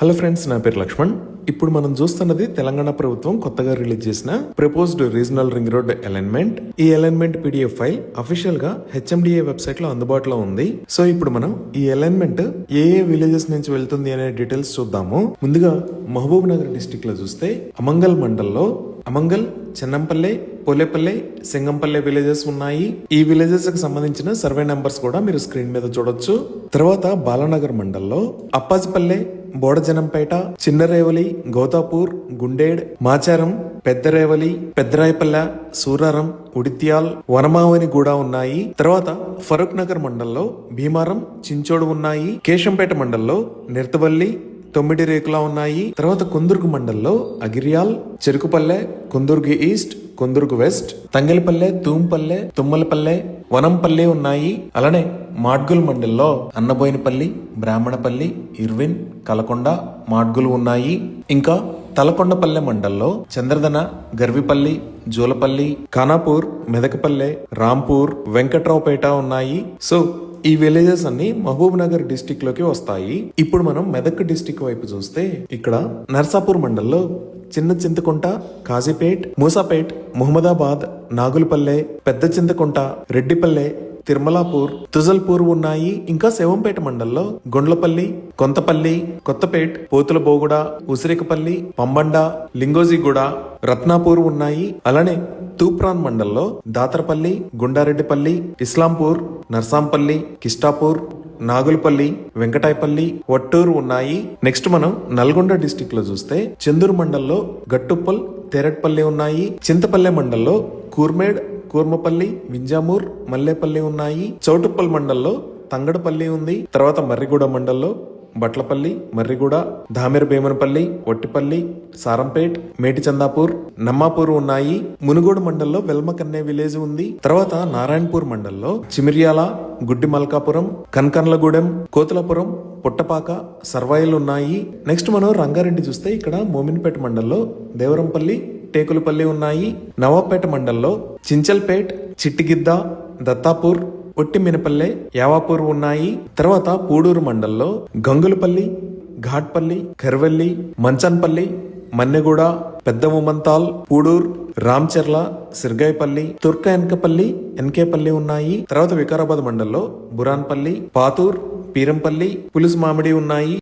Hello friends, నా పేరు లక్ష్మణ్. ఇప్పుడు మనం చూస్తున్నది తెలంగాణ ప్రభుత్వం కొత్తగా రిలీజ్ చేసిన proposed regional ring road alignment. ఈ అలైన్మెంట్ PDF ఫైల్ అఫీషియల్ గా HMDA వెబ్సైట్ లో అందుబాటులో ఉంది. సో ఇప్పుడు మనం ఈ అలైన్మెంట్ ఏ విలేజెస్ నుంచి వెళ్తుంది అనే డీటెయిల్స్ చూద్దాము. ముందుగా మహబూబ్ నగర్ డిస్టిక్ లో చూస్తే అమంగల్ మండల్లో అమంగల్, చెన్నంపల్లె, పోలేపల్లె, సింగంపల్లె విలేజెస్ ఉన్నాయి. ఈ విలేజెస్ కి సంబంధించిన సర్వే నంబర్స్ కూడా మీరు స్క్రీన్ మీద చూడొచ్చు. తర్వాత బాలానగర్ మండల్లో అప్పాజిపల్లె, బోడజనంపేట, చిన్నరేవలి, గౌతాపూర్, గుండేడ్, మాచారం, పెద్దరేవలి, పెద్దరాయపల్లె, సూరారం, ఉడిత్యాల్, వనమావని కూడా ఉన్నాయి. తర్వాత ఫరూక్ నగర్ మండల్లో భీమారం, చించోడు ఉన్నాయి. కేశంపేట మండల్లో నిర్తవల్లి, తొమ్మిడి రేకులా ఉన్నాయి. తర్వాత కొందుర్గు మండల్లో అగిరియాల్, చెరుకుపల్లె, కొందుర్గు ఈస్ట్, కొందుర్గు వెస్ట్, తంగెలపల్లె, తూంపల్లె, తుమ్మలపల్లె, వనంపల్లి ఉన్నాయి. అలానే మాడ్గుల్ మండల్లో అన్నబోయినపల్లి, బ్రాహ్మణపల్లి, ఇర్విన్, కలకొండ, మాడ్గులు ఉన్నాయి. ఇంకా తలకొండపల్లె మండల్లో చంద్రదన, గర్విపల్లి, జూలపల్లి, ఖానాపూర్, మెదకపల్లె, రాంపూర్, వెంకట్రావుపేట ఉన్నాయి. సో ఈ విలేజెస్ అన్ని మహబూబ్ నగర్ డిస్టిక్ లోకి వస్తాయి. ఇప్పుడు మనం మెదక్ డిస్టిక్ వైపు చూస్తే ఇక్కడ నర్సాపూర్ మండల్లో చిన్న చింతకుంట, కాజీపేట్, మూసాపేట్, ముహమ్మదాబాద్, నాగులపల్లె, పెద్ద చింతకుంట, రెడ్డిపల్లె, తిరుమలాపూర్, తుజల్పూర్ ఉన్నాయి. ఇంకా శివంపేట మండల్లో గొండ్లపల్లి, కొంతపల్లి, కొత్తపేట్, పోతుల బోగుడ, ఉసిరికపల్లి, పంబండ, లింగోజిగూడ, రత్నాపూర్ ఉన్నాయి. అలానే తూప్రాన్ మండల్లో దాతరపల్లి, గుండారెడ్డిపల్లి, ఇస్లాంపూర్, నర్సాంపల్లి, కిష్టాపూర్, నాగులపల్లి, వెంకటాయపల్లి, వట్టూరు ఉన్నాయి. నెక్స్ట్ మనం నల్గొండ డిస్టిక్ లో చూస్తే చందూరు మండల్లో గట్టుప్పల్, తెరట్పల్లి ఉన్నాయి. చింతపల్లె మండల్లో కూర్మేడ్, కూర్మపల్లి, వింజామూర్, మల్లేపల్లి ఉన్నాయి. చౌటుప్పల్ మండల్లో తంగడపల్లి ఉంది. తర్వాత మర్రిగూడ మండల్లో బట్లపల్లి, మర్రిగూడ, ధామెర భీమనపల్లి, ఒట్టిపల్లి, సారంపేట్, మేటిచందాపూర్, నమ్మాపూర్ ఉన్నాయి. మునుగోడు మండల్లో వెల్మకన్నే విలేజ్ ఉంది. తర్వాత నారాయణపూర్ మండల్లో చిమిర్యాల, గుడ్డి మల్కాపురం, కన్కన్లగూడెం, కోతులపురం, పుట్టపాక, సర్వాయిల్ ఉన్నాయి. నెక్స్ట్ మనం రంగారెడ్డి చూస్తే ఇక్కడ మోమిన్పేట మండల్లో దేవరంపల్లి, టేకులపల్లి ఉన్నాయి. నవాపేట మండల్లో చించల్పేట్, చిట్టిగిద్ద, దత్తాపూర్, ఒట్టి మినపల్లె, యావాపూర్ ఉన్నాయి. తర్వాత పూడూరు మండల్లో గంగులపల్లి, ఘాట్పల్లి, కర్వెల్లి, మంచన్పల్లి, మన్నెగూడ, పెద్ద ఉమంతాల్, పూడూర్, రామ్చెర్ల, సిర్గాయపల్లి, తుర్క ఎన్కపల్లి, ఎన్కేపల్లి ఉన్నాయి. తర్వాత వికారాబాద్ మండల్లో బురాన్పల్లి, పాతూర్, పీరంపల్లి, పులుసు మామిడి ఉన్నాయి.